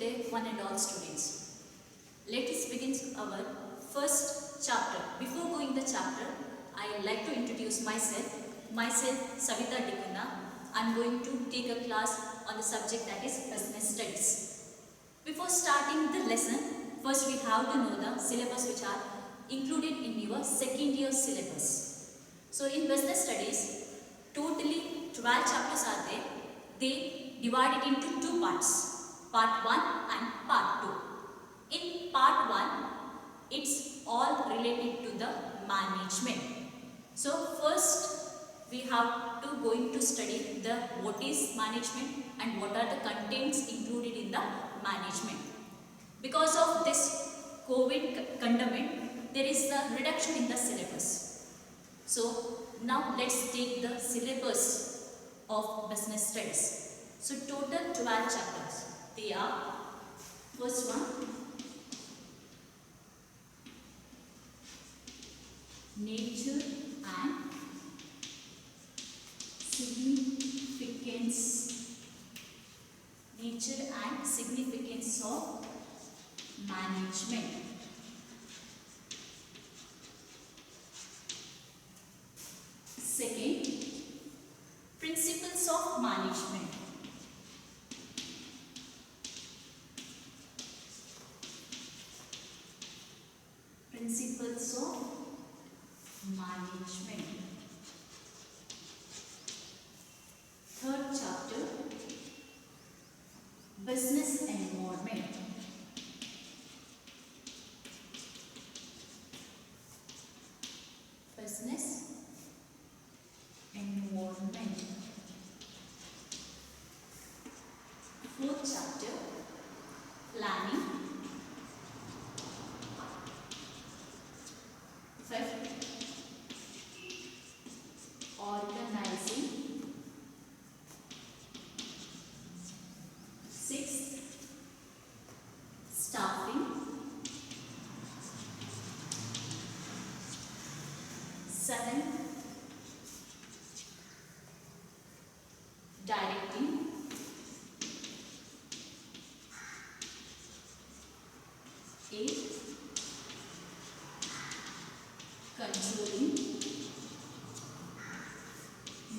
day, one and all students. Let us begin our first chapter. Before going the chapter, I would like to introduce myself. Myself, Savita Dikuna. I am going to take a class on the subject that is business studies. Before starting the lesson, first we have to know the syllabus which are included in your second year syllabus. So in business studies, totally 12 chapters are there. They divide it into two parts, part 1 and part 2. In part 1, it's all related to the management. So first we have to going to study the what is management and what are the contents included in the management. Because of this COVID pandemic, there is a reduction in the syllabus. So now let's take the syllabus of business studies. So total 12 chapters. They are, first one, nature and significance. Nature and significance of management. Second, principles of management. Principles of management. Third chapter, business environment. Business environment. Fourth chapter, planning. Fifth, organizing. Sixth, staffing. Seventh, directing. Eighth, controlling.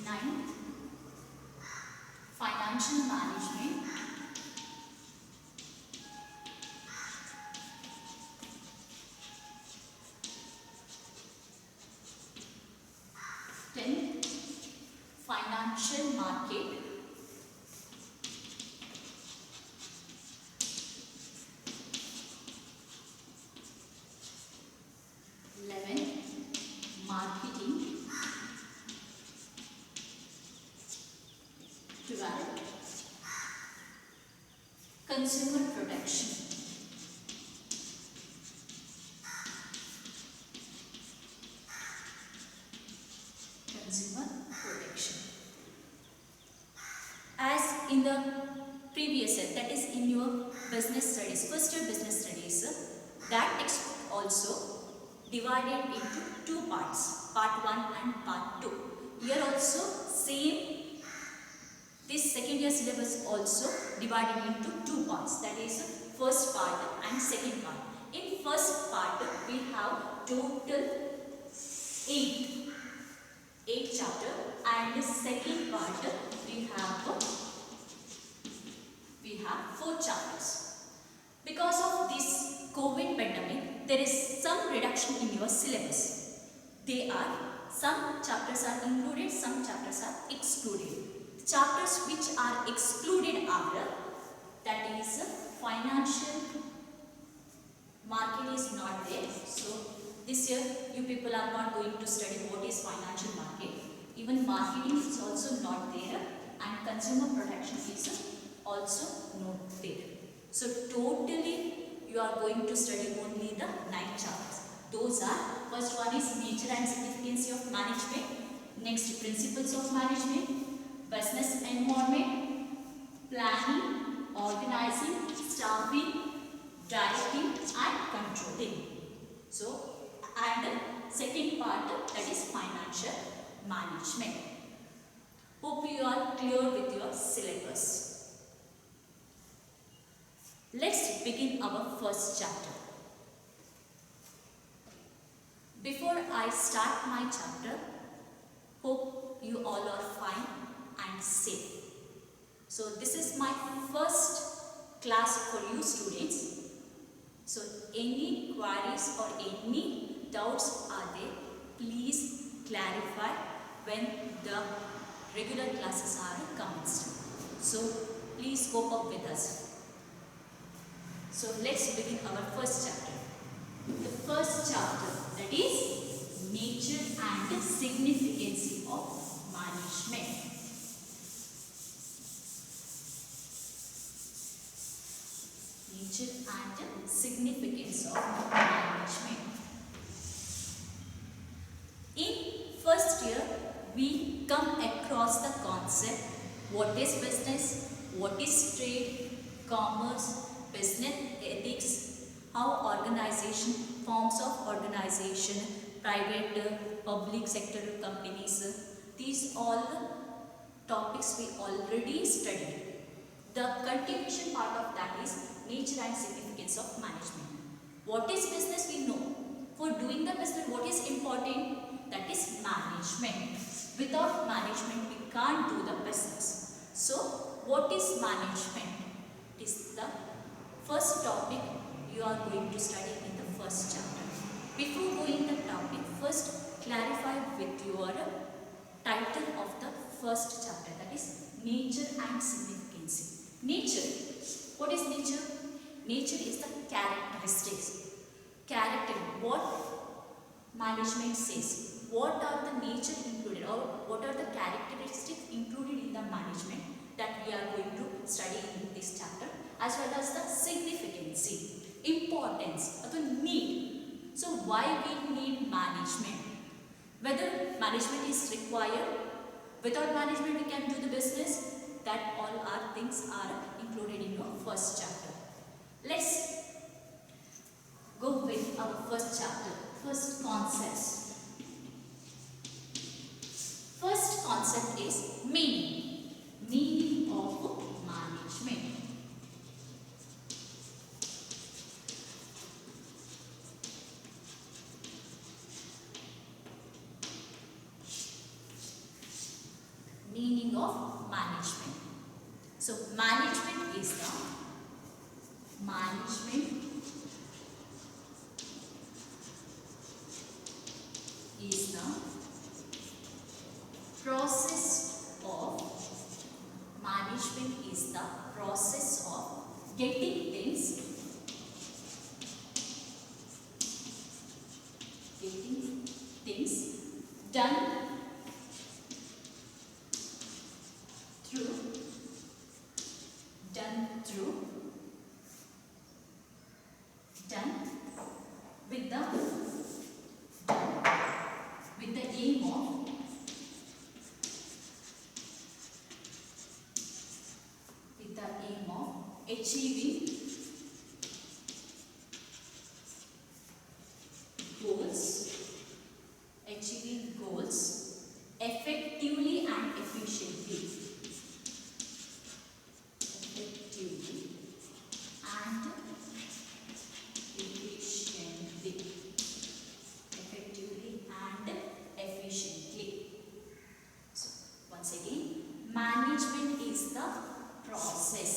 Ninth, financial management. 10th, financial market. 11th, marketing. 12th, consumer protection. Consumer protection. As in the previous year, that is in your business studies, first year business studies, that text also divided into two parts, part 1 and part 2. Here also same, this second year syllabus also divided into two parts, that is first part and second part. In first part we have total 8 chapter, and the second part we have 4 chapters. Because of this COVID pandemic, there is some reduction in your syllabus. Some chapters are included, some chapters are excluded. The chapters which are excluded are, that is financial market is not there. So this year you people are not going to study what is financial market. Even marketing is also not there, and consumer protection is also not there. So totally you are going to study only the 9 chapters. Those are, first one is nature and significance of management, next principles of management, business environment, planning, organizing, staffing, directing and controlling. So, and second part, that is financial management. Hope you are clear with your syllabus. Let's begin our first chapter. Before I start my chapter, hope you all are fine and safe. So this is my first class for you students. So any queries or any doubts are there, please clarify when the regular classes are commenced. So please cope up with us. So let's begin our first chapter. The first chapter, that is nature and significance of management. Nature and significance of management. In first year, we come across the concept what is business, what is trade, commerce, business ethics, how organization, forms of organization, private, public sector companies, these all topics we already studied. The continuation part of that is nature and significance of management. What is business we know. For doing the business, what is important? That is management. Without management, we can't do the business. So, what is management? It is the first topic you are going to study in the first chapter. Before going the topic, first clarify with your title of the first chapter, that is nature and significance. Nature. What is nature? Nature is the characteristics. Character. What management says. What are the nature included or what are the characteristics included in the management that we are going to study in this chapter, as well as the significance, importance, or the need. So why we need management? Whether management is required, without management we can do the business, that all our things are included in our first chapter. Let's go with our first chapter, first concepts. First concept is meaning. Meaning of management. Meaning of management. So management is the process of getting things done with the aim of achieving goals effectively and efficiently. So once again, management is the process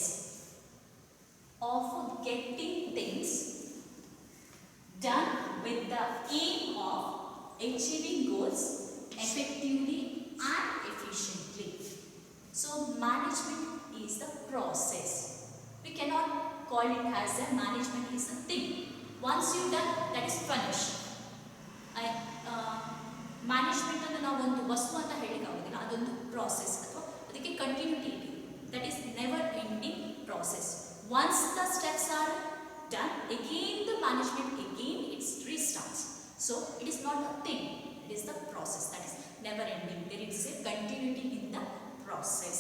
of getting things done with the aim of achieving goals effectively and efficiently. So management is the process. We cannot call it as a management is a thing. Once you done, that is finished. Management ಅನ್ನು ನಾವು ಒಂದು ವಸ್ತು ಅಂತ ಹೇಳಿಕ್ಕೆ ಆಗೋದಿಲ್ಲ, ಅದೊಂದು process ಅಥವಾ ಅದಕ್ಕೆ ಕಂಟಿನ್ಯೂಟಿ ಇದೆ. That is never ending process. Once the steps R done, again the management again it restarts. So it is not a thing, it is the process that is never ending. There is a continuity in the process.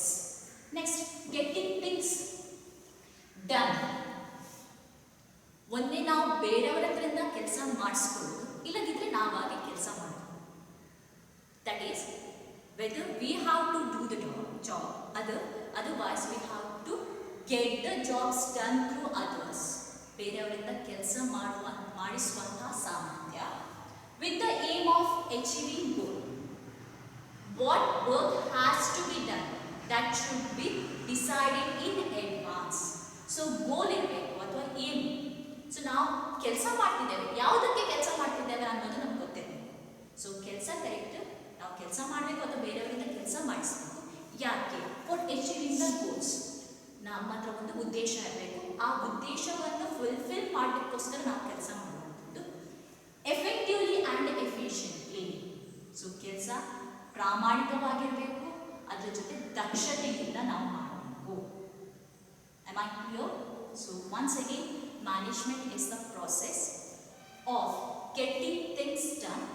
Next, getting things done. ಒಂದೇ ನಾವು ಬೇರೆಯವರ ಹತ್ರದಿಂದ ಕೆಲಸ ಮಾಡಿಸ್ಕೊಳ್ಳೋದು, ಇಲ್ಲದಿದ್ದರೆ ನಾವಾಗಿ ಕೆಲಸ ಮಾಡೋದು. That is, whether we have to do the job, otherwise we have to get the jobs done through others, ಬೇರೆಯವರಿಂದ ಕೆಲಸ ಮಾಡಿಸುವಂತಹ ಸಾಮರ್ಥ್ಯ, with the aim of achieving goal. What work has to be done that should be decided in advance. So goal ಇರಬೇಕು ಅಥವಾ aim. So ನಾವು ಕೆಲಸ ಮಾಡ್ತಿದ್ದೇವೆ, ಯಾವುದಕ್ಕೆ ಕೆಲಸ ಮಾಡ್ತಿದ್ದೇವೆ ಅನ್ನೋದು ನಮ್ಗೆ ಗೊತ್ತಿರಬೇಕು. ಸೊ ಕೆಲಸ ಕರೆಕ್ಟ್, ನಾವು ಕೆಲಸ ಮಾಡಬೇಕು ಅಥವಾ ಬೇರೆಯವರಿಂದ ಕೆಲಸ ಮಾಡಿಸ್ಬೇಕು. ಯಾಕೆ? For achieving the goals. ನಮ್ಮ ಹತ್ರ ಒಂದು ಉದ್ದೇಶ ಇರಬೇಕು, ಆ ಉದ್ದೇಶವನ್ನು ಫುಲ್ಫಿಲ್ ಮಾಡಲಿಕ್ಕೋಸ್ಕರ ನಾವು ಕೆಲಸ ಮಾಡುವಂಥದ್ದು. Effectively and efficiently. ಸೊ ಕೆಲಸ ಪ್ರಾಮಾಣಿಕವಾಗಿರಬೇಕು, ಅದರ ಜೊತೆ ದಕ್ಷತೆಯಿಂದ ನಾವು ಮಾಡಬೇಕು. Am I clear? So once again, management is the process of getting things done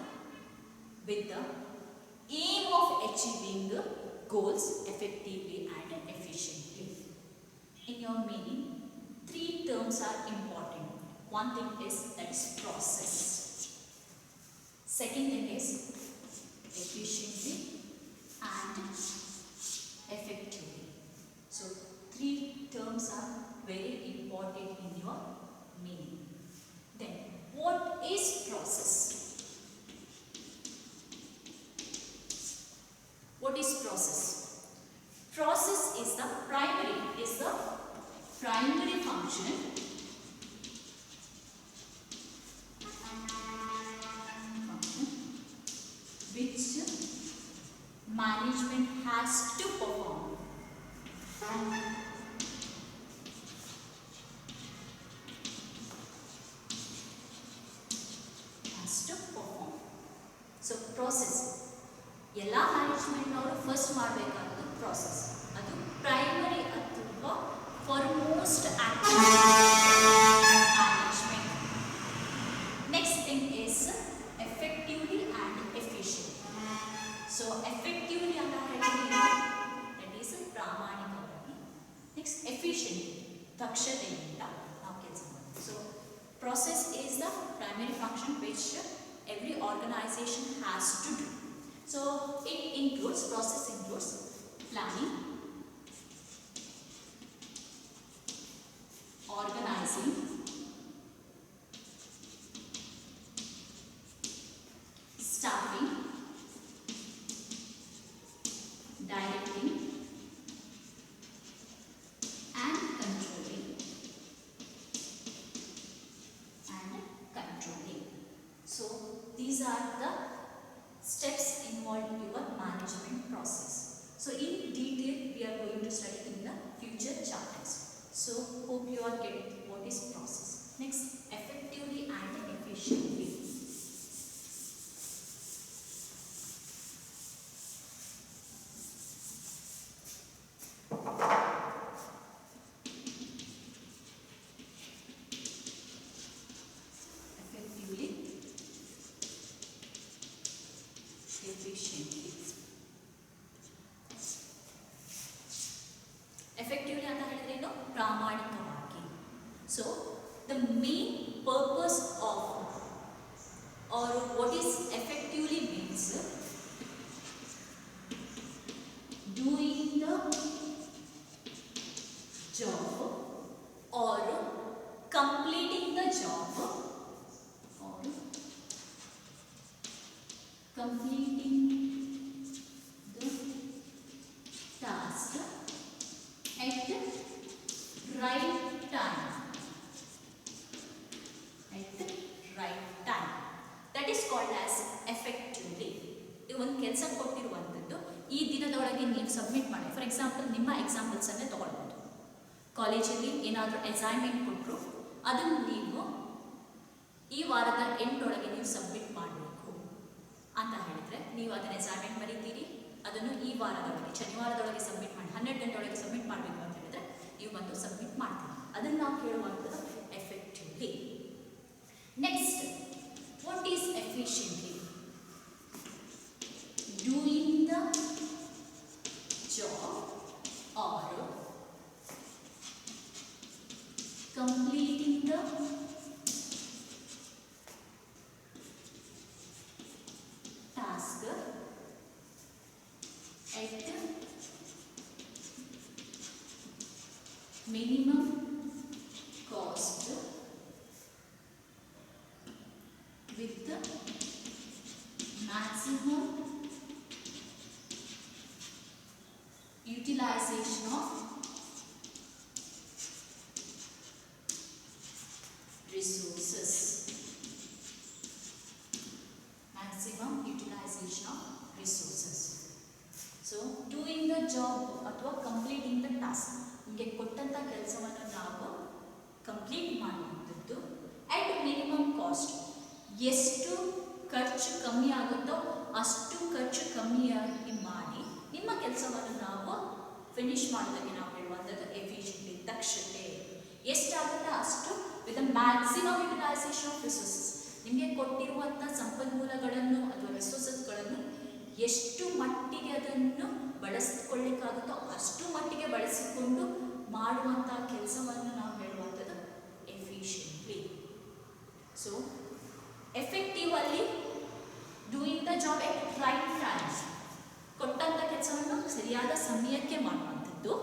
with the aim of achieving the goals effectively and efficiently. In your meaning, three terms are important. One thing is that is process. Second thing is efficiently and effectively. So three terms are very important in your meaning. Then what is process? What is process? Process is the primary function which management has to perform. So process ಎಲ್ಲ ಮ್ಯಾನೇಜ್ಮೆಂಟ್ನವರು first ಮಾಡಬೇಕಾದ್ದು process. ಅದು primary ಅಥವಾ foremost management. Next thing is effectively and efficient. So effectively ಅಂತ ಹೇಳಿದ್ರೆ that is ಪ್ರಾಮಾಣಿಕವಾಗಿ. Next efficient, ದಕ್ಷತೆಯಿಂದ ನಾವು ಕೆಲಸ ಮಾಡ್ತೀವಿ. So process is the primary function which every organization has to do. So it includes, process includes planning, organizing, staffing, directing and controlling. So these are the steps involved in your management process. So in detail we are going to study in the future chapters. So hope you are getting what is process. Next, effectively and efficiently. Effectively ಅಂತ ಹೇಳಿದ್ರೆ ಏನು? ಪ್ರಾಮಾಣಿಕವಾಗಿ. So the main purpose of or what is effectively means doing the job or completing the job or completing the task at the right time. At the right time. That is called as effectively. ಒಂದು ಕೆಲಸ ಕೊಟ್ಟಿರುವಂಥದ್ದು ಈ ದಿನದೊಳಗೆ ನೀವು submit ಮಾಡಿ. For example ನಿಮ್ಮ ಎಕ್ಸಾಂಪಲ್ಸನ್ನೇ ತೊಗೊಳ್ಬೋದು. ಕಾಲೇಜಲ್ಲಿ ಏನಾದರೂ ಅಸೈನ್ಮೆಂಟ್ ಕೊಟ್ಟರು ಅದನ್ನು ನೀವು ಈ ವಾರದ ಎಂಟೊಳಗೆ ನೀವು ಸಬ್ಮಿಟ್ ಮಾಡಬೇಕು ಅಂತ ಹೇಳಿದರೆ ನೀವು ಅದನ್ನು ಅಸೈನ್ಮೆಂಟ್ ಬರೀತೀರಿ, ಅದನ್ನು ಈ ವಾರದೊಳಗೆ ಶನಿವಾರದೊಳಗೆ ಸಬ್ಮಿಟ್ ಮಾಡಿ 12 ಗಂಟೆ ಒಳಗೆ ಸಬ್ಮಿಟ್ ಮಾಡಬೇಕು ಅಂತ ಹೇಳಿದರೆ ನೀವು ಬಂದು ಸಬ್ಮಿಟ್ ಮಾಡ್ತೀರಿ. ಅದನ್ನು ನಾವು ಹೇಳುವಂಥದ್ದು effectively. Next, what is efficiently? Doing the job or completing the task at the minimum cost with the maximum utilization of resources. Maximum utilization of resources. So doing the job ಅಥವಾ completing the task, ನಿಮಗೆ ಕೊಟ್ಟಂತ ಕೆಲಸವನ್ನು ನಾವು complete ಮಾಡುವಂಥದ್ದು at minimum cost. ಎಷ್ಟು ಖರ್ಚು ಕಮ್ಮಿ ಆಗುತ್ತೋ ಅಷ್ಟು ಖರ್ಚು ಕಮ್ಮಿಯಾಗಿ ಮಾಡಿ ನಿಮ್ಮ ಕೆಲಸವನ್ನು ನಾವು ಫಿನಿಶ್ ಮಾಡೋದಕ್ಕೆ ನಾವು ಹೇಳುವಂಥದ್ದು ಎಫಿಷಿಯಂಟ್ಲಿ, ದಕ್ಷತೆ. ಎಷ್ಟಾಗುತ್ತೆ ಅಷ್ಟು with the maximum utilisation of resources. ನಿಮಗೆ ಕೊಟ್ಟಿರುವಂಥ ಸಂಪನ್ಮೂಲಗಳನ್ನು ಅಥವಾ ರಿಸೋರ್ಸಸ್ಗಳನ್ನು ಎಷ್ಟು ಮಟ್ಟಿಗೆ ಅದನ್ನು ಬಳಸಿಕೊಳ್ಳಿಕ್ಕಾಗುತ್ತೋ ಅಷ್ಟು ಮಟ್ಟಿಗೆ ಬಳಸಿಕೊಂಡು ಮಾಡುವಂಥ ಕೆಲಸವನ್ನು ನಾವು ಹೇಳುವಂಥದ್ದು ಎಫಿಷಿಯಂಟ್ಲಿ. ಸೊ ಎಫೆಕ್ಟಿವ್ ಅಲ್ಲಿ doing the job at right time, ಕೊಟ್ಟಂಥ ಕೆಲಸವನ್ನು ಸರಿಯಾದ ಸಮಯಕ್ಕೆ ಮಾಡುವಂಥದ್ದು.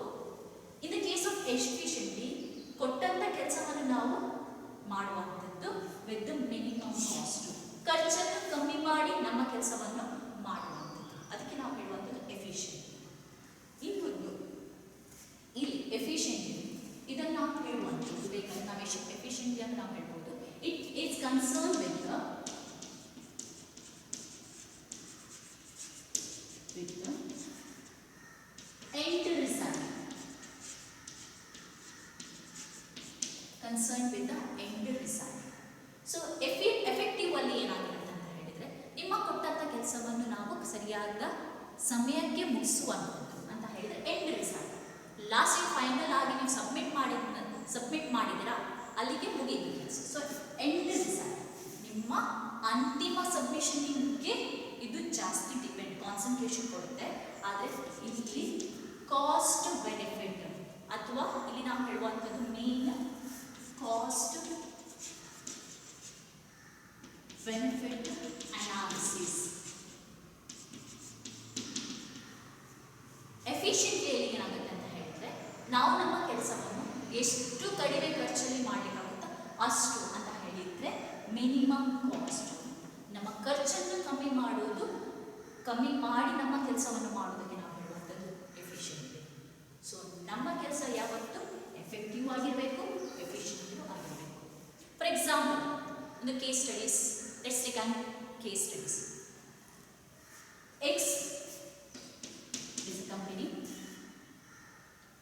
In the case of efficiently, ಕೊಟ್ಟಂಥ ಕೆಲಸವನ್ನು ನಾವು ಮಾಡುವಂಥದ್ದು ವಿತ್ ದ ಮಿನಿಮಮ್ ಕಾಸ್ಟ್, ಖರ್ಚನ್ನು ಕಮ್ಮಿ ಮಾಡಿ ನಮ್ಮ ಕೆಲಸವನ್ನು ಮಾಡುವಂಥದ್ದು. ಅದಕ್ಕೆ ನಾವು ಹೇಳುವಂಥದ್ದು ಎಫಿಷಿಯಂಟ್. ಇನ್ನೊಂದು ಇಲ್ಲಿ ಎಫಿಷಿಯಂಟ್ಲಿ ಇದನ್ನು ನಾವು ಹೇಳುವಂಥದ್ದು ಬೇಕಾದ್ರೆ ನಾವು ಎಫಿಷಿಯಂಟ್ಲಿ ಅಂತ ನಾವು ಹೇಳ್ಬೋದು. It is concern with the end result. Concerned with the end result. So effective ಅಲ್ಲಿ ಏನಾಗಿರುತ್ತೆ ಅಂತ ಹೇಳಿದ್ರೆ, ನಿಮ್ಮ ಕೊಟ್ಟಂತ ಕೆಲಸವನ್ನು ನಾವು ಸರಿಯಾದ ಸಮಯಕ್ಕೆ ಮುಗಿಸುವಂಥದ್ದು ಅಂತ ಹೇಳಿದ್ರೆ ಎಂಡ್ ರಿಸಲ್ಟ್. ಲಾಸ್ಟ್ ಫೈನಲ್ ಆಗಿ ನೀವು ಸಬ್ಮಿಟ್ ಮಾಡಿದಿರಾ, ಅಲ್ಲಿಗೆ ಮುಗಿಯಿತು ಕೆಲಸ. ಸೊ ಎಂಡ್ ರಿಸಲ್ಟ್, ನಿಮ್ಮ ಅಂತಿಮ ಸಬ್ಮಿಷನ್ಗೆ ಇದು ಜಾಸ್ತಿ ಡಿಪೆಂಡ್, ಕಾನ್ಸಂಟ್ರೇಷನ್ ಕೊಡುತ್ತೆ. ಆದರೆ ಇಲ್ಲಿ ಕಾಸ್ಟ್ ಬೆನಿಫಿಟ್ ಅಥವಾ ಇಲ್ಲಿ ನಾವು ಹೇಳುವಂಥದ್ದು main cost benefit analysis. Efficiently ಏನಾಗುತ್ತೆ ಅಂತ ಹೇಳಿದ್ರೆ, ನಾವು ನಮ್ಮ ಕೆಲಸವನ್ನು ಎಷ್ಟು ಕಡಿಮೆ ಖರ್ಚಲ್ಲಿ ಮಾಡಲಿಕ್ಕಾಗುತ್ತೋ ಅಷ್ಟು ಅಂತ ಹೇಳಿದರೆ ಮಿನಿಮಮ್ ಕಾಸ್ಟ್. ನಮ್ಮ ಖರ್ಚನ್ನು ಕಮ್ಮಿ ಮಾಡಿ ನಮ್ಮ ಕೆಲಸವನ್ನು ಮಾಡೋದಕ್ಕೆ ನಾವು ಹೇಳುವಂಥದ್ದು ಎಫಿಷಿಯಂಟ್ಲಿ. ಸೊ ನಮ್ಮ ಕೆಲಸ ಯಾವತ್ತೂ ಎಫೆಕ್ಟಿವ್ ಆಗಿರಬೇಕು, ಎಫಿಷಿಯಂಟ್ ಆಗಿರಬೇಕು. ಫಾರ್ ಎಕ್ಸಾಂಪಲ್, ಒಂದು case studies, let's take on case studies. X is a company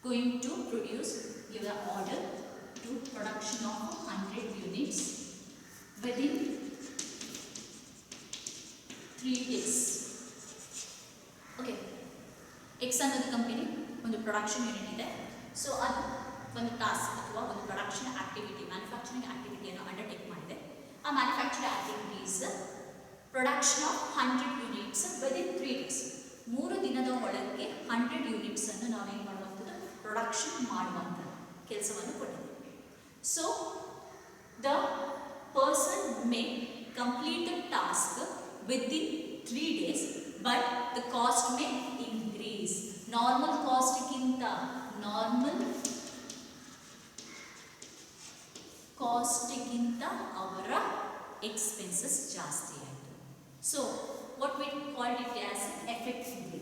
going to give an order to production of 100 units within 3 days. Okay, X ಅನ್ನೋದು ಕಂಪನಿ ಒಂದು production unit ಇದೆ. So ಅದು ಒಂದು task ಅಥವಾ ಒಂದು production activity, manufacturing ಆಕ್ಟಿವಿಟಿಯನ್ನು undertake ಮಾಡಿದೆ. ಆ manufacturing activities production of 100 units within 3 days. 3 ದಿನದ ಒಳಗೆ 100 ಯೂನಿಟ್ಸ್ ಅನ್ನು ನಾವೇನು ಮಾಡುವಂಥದ್ದು ಪ್ರೊಡಕ್ಷನ್ ಮಾಡುವಂಥ ಕೆಲಸವನ್ನು ಕೊಟ್ಟಿದ್ದೀವಿ. So the person may complete the task within 3 days, but the cost may increase. Normal ಕಾಸ್ಟ್ಗಿಂತ ಅವರ ಎಕ್ಸ್ಪೆನ್ಸಸ್ ಜಾಸ್ತಿ ಆಯಿತು. So what we called it as effectively.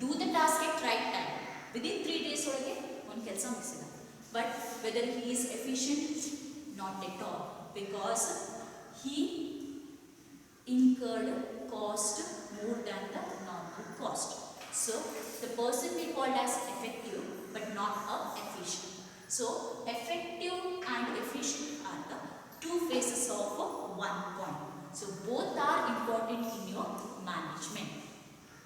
Do the task at right time, within 3 days ಒಳಗೆ ಒಂದು ಕೆಲಸ ಮುಗಿಸಿದ. But whether he is efficient, not at all, because he incurred cost more than the normal cost. So the person we called as effective but not efficient. So effective and efficient are the two faces of one coin. So both are important in your management.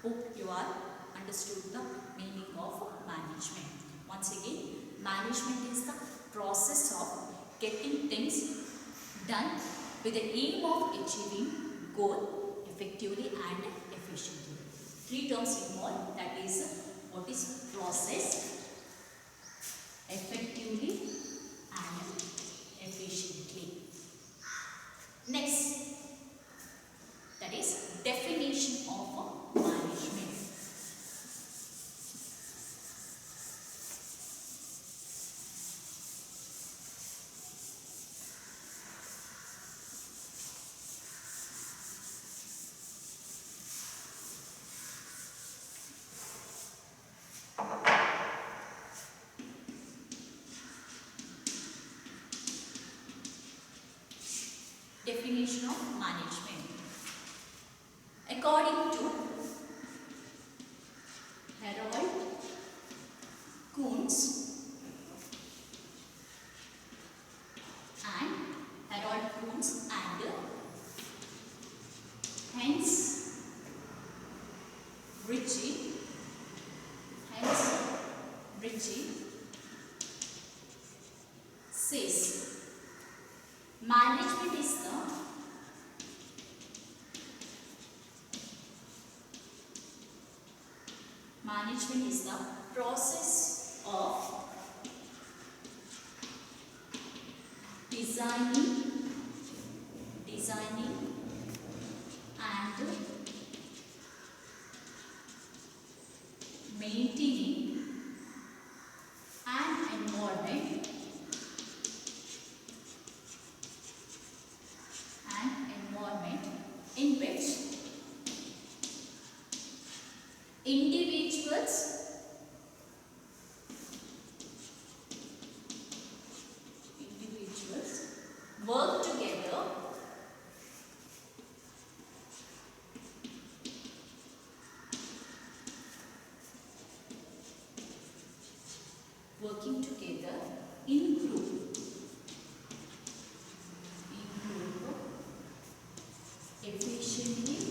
Hope you are understood the meaning of management. Once again, management is the process of getting things done with the aim of achieving goal effectively and efficiently. 3 terms involved, that is what is process, effectively and efficiently. Next, that is definition of management. definition of management. According to Harold Kuntz and Hence Ritchie says management is the process of designing and maintaining an environment in which individuals work together in group efficiently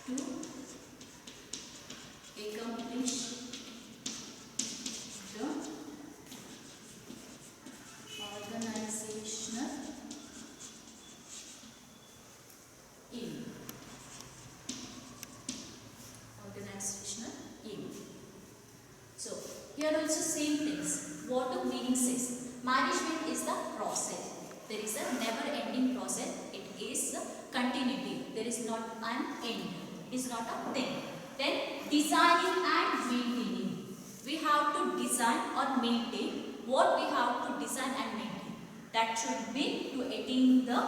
to accomplish the organizational aim. So here also same things. What the meaning says. Management is the process. There is a never-ending process. It is continuity. There is not an end. It is not a thing. Then designing and maintaining. We have to design or maintain what we have to design and maintain. That should be to attain the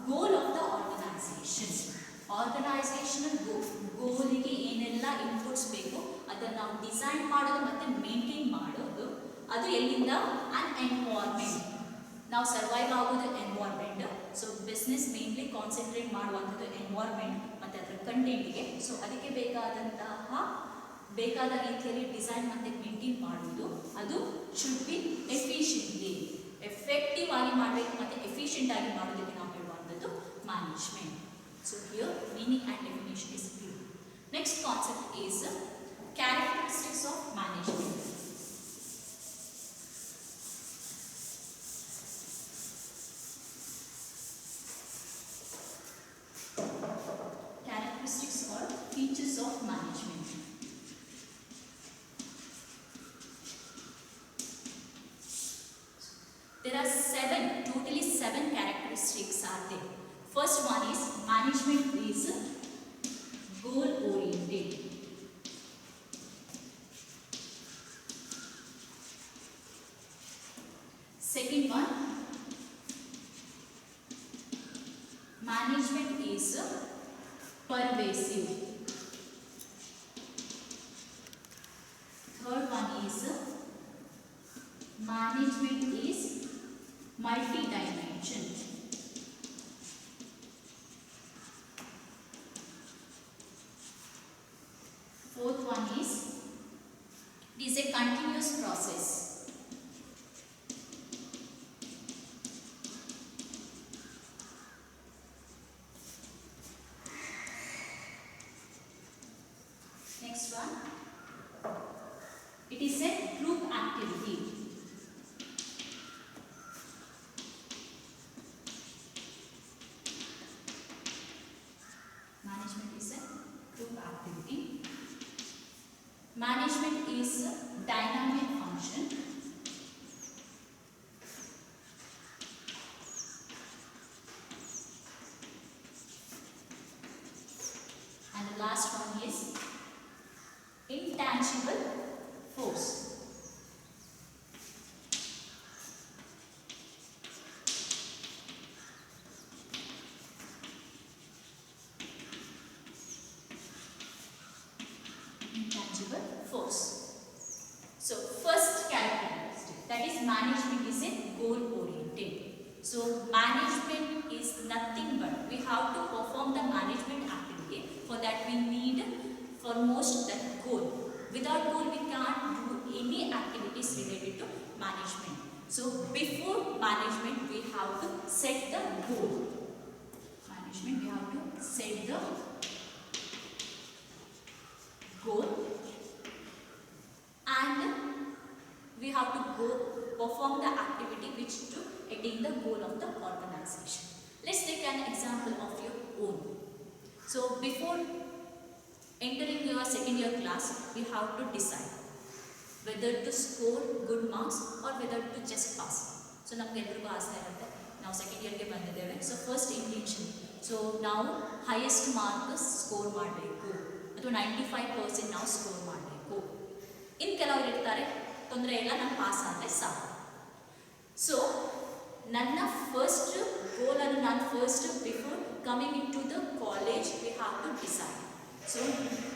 goal of the organization. Organizational goal ಗೆ ಏನೆಲ್ಲ inputs ಬೇಕು ಅದನ್ನ ನಾವು design ಮಾಡೋದು ಮತ್ತೆ maintain ಮಾಡೋದು ಅದು ಎಲ್ಲಿಂದ an environment. ನಾವು ಸರ್ವೈವ್ ಆಗೋದು environment. So business mainly concentrate ಮಾಡುವಂಥದ್ದು ಎನ್ವೈರ್ಮೆಂಟ್ ಮತ್ತು ಅದರ ಕಂಟೆಂಟ್ಗೆ. ಸೊ ಅದಕ್ಕೆ ಬೇಕಾದ ರೀತಿಯಲ್ಲಿ ಡಿಸೈನ್ ಮತ್ತು ಮೇಂಟೈನ್ ಮಾಡುವುದು ಅದು ಶುಡ್ ಬಿ ಎಫೆಕ್ಟಿವ್ ಆಗಿ ಮಾಡಬೇಕು ಮತ್ತು ಎಫಿಷಿಯೆಂಟ್ ಆಗಿ ಮಾಡೋದಕ್ಕೆ ನಾವು ಹೇಳುವಂಥದ್ದು management. So here meaning and definition is clear. Next concept is characteristics of management. Characteristics or features of management. There are totally seven characteristics are there. First one is management is goal oriented. Second one, management is pervasive. Third one is management is multi-dimension. Fourth one is it is a continuous process. Next one, it is a group activity. Management is a group activity. Management is a dynamic function. And the last one is intangible force. Intangible force. management is a goal oriented. So management is nothing but we have to perform the management activity. For that we need foremost that goal. Without goal we can't do any activities related to management. So before management we have to set the goal. Management we have to set the goal and we have to go perform the activity which to attain the goal of the organization. Let's take an example of your own. So before entering your second year class, we have to decide whether to score good marks or whether to just pass. So ನಮಗೆಲ್ಲರಿಗೂ ಆಸೆ ಇರುತ್ತೆ ನಾವು second ಇಯರ್ಗೆ ಬಂದಿದ್ದೇವೆ. So first intention so ನಾವು highest mark score ಮಾಡಬೇಕು ಅಥವಾ 95% ನಾವು ಸ್ಕೋರ್ ಮಾಡಬೇಕು. ಇನ್ನು ಕೆಲವರು ಇರ್ತಾರೆ ತೊಂದರೆ ಇಲ್ಲ ನಾನು ಪಾಸ್ ಆದರೆ ಸಾಕು. ಸೊ ನನ್ನ ಫಸ್ಟ್ ಗೋಲನ್ನು ನಾನು first before coming in to the college we have to decide. So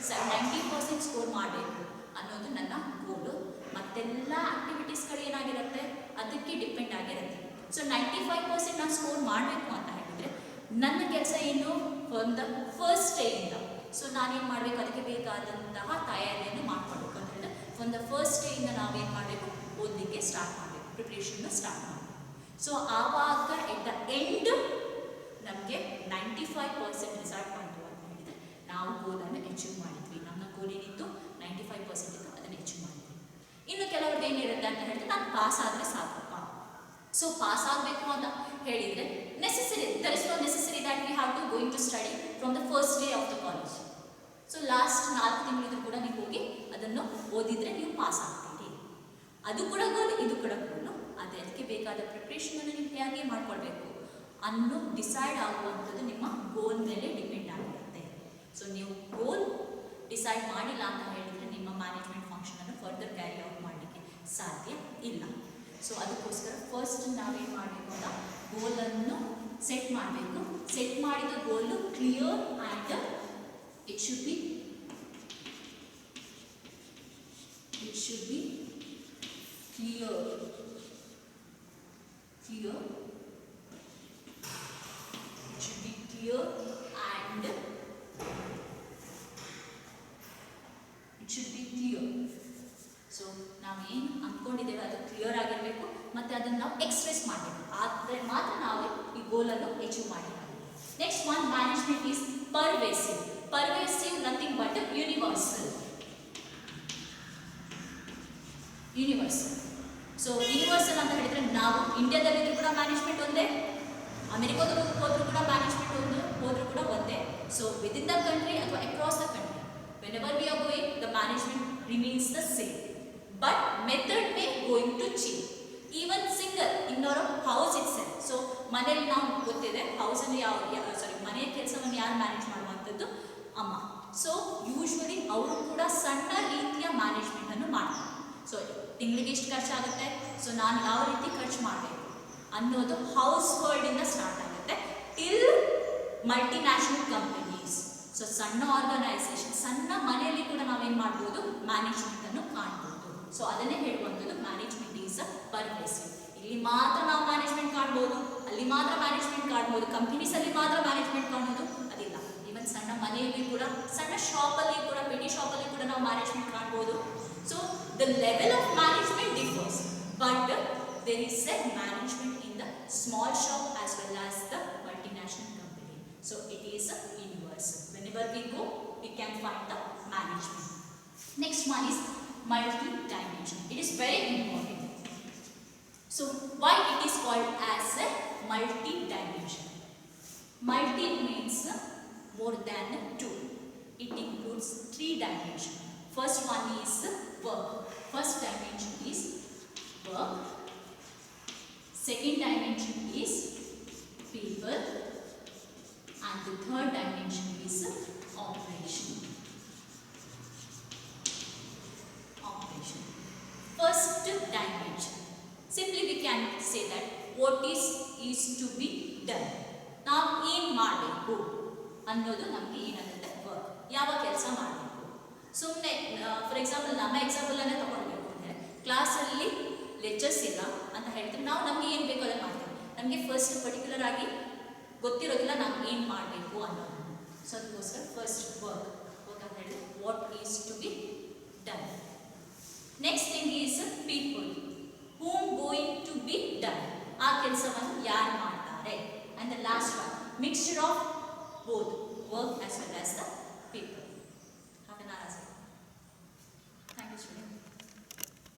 90% score ಮಾಡಬೇಕು ಅನ್ನೋದು ನನ್ನ ಗೋಲು. ಮತ್ತೆಲ್ಲ ಆಕ್ಟಿವಿಟೀಸ್ಗಳು ಏನಾಗಿರುತ್ತೆ ಅದಕ್ಕೆ ಡಿಪೆಂಡ್ ಆಗಿರುತ್ತೆ. ಸೊ 95% ನಾನು ಸ್ಕೋರ್ ಮಾಡಬೇಕು ಅಂತ ಹೇಳಿದರೆ ನನ್ನ ಕೆಲಸ ಏನು ಫ್ರಮ್ ದ ಫಸ್ಟ್ ಡೇಯಿಂದ. ಸೊ ನಾನೇನು ಮಾಡಬೇಕು ಅದಕ್ಕೆ ಬೇಕಾದಂತಹ ತಯಾರಿಯನ್ನು ಮಾಡ್ಕೊಳ್ಬೇಕು ಅಂತ ಹೇಳಿದ್ರೆ ಫ್ರಮ್ ದ ಫಸ್ಟ್ ಡೇಯಿಂದ ನಾವೇನು ಮಾಡಬೇಕು ಓದಲಿಕ್ಕೆ ಸ್ಟಾರ್ಟ್ ಮಾಡಬೇಕು, ಪ್ರಿಪ್ರೇಷನ್ನ ಸ್ಟಾರ್ಟ್ ಮಾಡಬೇಕು. ಸೊ ಆವಾಗ ಎಟ್ ದ ಎಂಡ್ ನಮಗೆ 95% ರಿಸಲ್ಟ್ ಬಂತು ಅಂತ ಹೇಳಿದರೆ ನಾವು ಗೋಲನ್ನು ಅಚೀವ್ ಮಾಡಿದ್ವಿ. ನಮ್ಮ ಗೋಲ್ ಏನಿತ್ತು 95% ಇತ್ತು ಅದನ್ನು ಅಚೀವ್ ಮಾಡಿದ್ವಿ. ಇನ್ನು ಕೆಲವ್ರದ್ದು ಏನಿರುತ್ತೆ ಅಂತ ಹೇಳಿದ್ರೆ ನಾನು ಪಾಸ್ ಆದರೆ ಸಾಕಪ್ಪ. ಸೊ ಪಾಸ್ ಆಗಬೇಕು ಅಂತ ಹೇಳಿದರೆ necessary there is no necessary that we have to going to study from the first day of the college. So last 4 ತಿಂಗಳಿದ್ರು ಕೂಡ ನೀವು ಹೋಗಿ ಅದನ್ನು ಓದಿದರೆ ನೀವು ಪಾಸ್ ಆಗ್ತೀರಿ. ಅದು ಕೂಡ ಗೋಲ್, ಇದು ಕೂಡ ಗೋಲು. ಅದಕ್ಕೆ ಬೇಕಾದ ಪ್ರಿಪ್ರೇಷನನ್ನು ನೀವು ಹೇಗೆ ಮಾಡ್ಕೊಳ್ಬೇಕು ಅನ್ನೋ ಡಿಸೈಡ್ ಆಗುವಂಥದ್ದು ನಿಮ್ಮ ಗೋಲ್ ಮೇಲೆ ಡಿಪೆಂಡ್ ಆಗಿರುತ್ತೆ. ಸೊ ನೀವು ಗೋಲ್ ಡಿಸೈಡ್ ಮಾಡಿಲ್ಲ ಅಂತ ಹೇಳಿದರೆ ನಿಮ್ಮ ಮ್ಯಾನೇಜ್ಮೆಂಟ್ ಫಂಕ್ಷನನ್ನು ಫರ್ದರ್ ಕ್ಯಾರಿ ಔಟ್ ಮಾಡಲಿಕ್ಕೆ ಸಾಧ್ಯ ಇಲ್ಲ. ಸೊ ಅದಕ್ಕೋಸ್ಕರ ಫಸ್ಟ್ ನಾವೇನು ಮಾಡಬೇಕು ಅಂತ ಗೋಲನ್ನು ಸೆಟ್ ಮಾಡಬೇಕು. ಸೆಟ್ ಮಾಡಿದ goal clear and it should be clear it should be clear and it should be clear. So ನಾವೇನು ಅಂದ್ಕೊಂಡಿದ್ದೇವೆ ಅದು ಕ್ಲಿಯರ್ ಆಗಿರಬೇಕು ಮತ್ತು ಅದನ್ನು ನಾವು ಎಕ್ಸ್ಪ್ರೆಸ್ ಮಾಡಬೇಕು. ಆದರೆ ಮಾತ್ರ ನಾವು ಈ ಗೋಲನ್ನು ಅಚೀವ್ ಮಾಡಿದ್ದೀವಿ. Next one management is pervasive. Pervasive nothing but universal. So universal ಅಂತ ಹೇಳಿದರೆ ನಾವು ಇಂಡಿಯಾದಲ್ಲಿದ್ದರೂ ಕೂಡ ಮ್ಯಾನೇಜ್ಮೆಂಟ್ ಒಂದೇ, ಅಮೆರಿಕಾದಲ್ಲಿ ಹೋದರೂ ಕೂಡ ಮ್ಯಾನೇಜ್ಮೆಂಟ್ ಹೋದರೂ ಕೂಡ ಒಂದೇ. ಸೊ ವಿದಿನ್ ದ ಕಂಟ್ರಿ ಅಥವಾ across the country whenever we are going the management remains the same but method may going to change. even single in our house itself. so ಮನೆಯಲ್ಲಿ ನಾವು ಗೊತ್ತಿದೆ ಹೌಸನ್ನು ಮನೆಯ ಕೆಲಸವನ್ನು ಯಾರು ಮ್ಯಾನೇಜ್ ಮಾಡುವಂಥದ್ದು ಅಮ್ಮ. ಸೊ ಯೂಶ್ವಲಿ ಅವರು ಕೂಡ ಸಣ್ಣ ರೀತಿಯ ಮ್ಯಾನೇಜ್ಮೆಂಟನ್ನು ಮಾಡ್ತಾರೆ. ಸೊ ತಿಂಗಳಿಗೆ ಎಷ್ಟು ಖರ್ಚಾಗುತ್ತೆ, ಸೊ ನಾನು ಯಾವ ರೀತಿ ಖರ್ಚು ಮಾಡಬೇಕು ಅನ್ನೋದು ಹೌಸ್ ಹೋಲ್ಡಿಂದ ಸ್ಟಾರ್ಟ್ ಆಗುತ್ತೆ ಟಿಲ್ ಮಲ್ಟಿನ್ಯಾಷನಲ್ ಕಂಪನೀಸ್. ಸೊ ಸಣ್ಣ ಆರ್ಗನೈಸೇಷನ್, ಸಣ್ಣ ಮನೆಯಲ್ಲಿ ಕೂಡ ನಾವೇನು ಮಾಡ್ಬೋದು ಮ್ಯಾನೇಜ್ಮೆಂಟನ್ನು ಕಾಣ್ಬೋದು. ಸೊ ಅದನ್ನೇ ಹೇಳುವಂಥದ್ದು ಮ್ಯಾನೇಜ್ಮೆಂಟ್ ಈಸ್ ಅ ಪರ್ವೇಸಿವ್. ಇಲ್ಲಿ ಮಾತ್ರ ನಾವು ಮ್ಯಾನೇಜ್ಮೆಂಟ್ ಕಾಣ್ಬೋದು, ಅಲ್ಲಿ ಮಾತ್ರ ಮ್ಯಾನೇಜ್ಮೆಂಟ್ ಕಾಣ್ಬೋದು, ಕಂಪನೀಸಲ್ಲಿ ಮಾತ್ರ ಮ್ಯಾನೇಜ್ಮೆಂಟ್ ಕಾಣ್ಬೋದು ಅದಿಲ್ಲ. ಈವನ್ ಸಣ್ಣ ಮನೆಯಲ್ಲಿ ಕೂಡ, ಸಣ್ಣ ಶಾಪಲ್ಲಿ ಕೂಡ, ಪೆಟಿ ಶಾಪಲ್ಲಿ ಕೂಡ ನಾವು ಮ್ಯಾನೇಜ್ಮೆಂಟ್ ಕಾಣ್ಬೋದು. So the level of management differs but there is a management in the small shop as well as the multinational company. So it is a universal. Whenever we go we can find the management. Next one is multi-dimension. It is very important. So why it is called as a multi-dimension? Multi means more than two. It includes 3 dimensions. First one is work. First dimension is work. Second dimension is people. And the third dimension is operation. First dimension. Simply we can say that what is to be done. ನಾವು ಏನು ಮಾಡಬೇಕು ಅನ್ನೋದು ನಮಗೆ ಏನಾಗುತ್ತೆ work. ಯಾವ ಕೆಲಸ ಮಾಡಬೇಕು. ಸುಮ್ಮನೆ ಫಾರ್ ಎಕ್ಸಾಂಪಲ್ ನಮ್ಮ ಎಕ್ಸಾಂಪಲನ್ನೇ ತಗೊಳ್ಬೇಕು ಅಂದರೆ ಕ್ಲಾಸಲ್ಲಿ ಲೆಕ್ಚರ್ಸ್ ಇಲ್ಲ ಅಂತ ಹೇಳಿದ್ರೆ ನಾವು ನಮಗೆ ಏನು ಬೇಕೋ ಅದನ್ನು ಮಾಡ್ತೀವಿ. ನಮಗೆ ಫಸ್ಟ್ ಪರ್ಟಿಕ್ಯುಲರ್ ಆಗಿ ಗೊತ್ತಿರೋದಿಲ್ಲ ನಾವು ಏನು ಮಾಡಬೇಕು ಅನ್ನೋದು. ಸೊ ಅದಕ್ಕೋಸ್ಕರ ಫಸ್ಟ್ ವರ್ಕ್ ಅಂತ ಹೇಳಿದ್ರೆ what is to be done. Next thing is people whom going to be done. ಆ ಕೆಲಸವನ್ನು ಯಾರು ಮಾಡ್ತಾರೆ. And the last one mixture of both work as well as the people.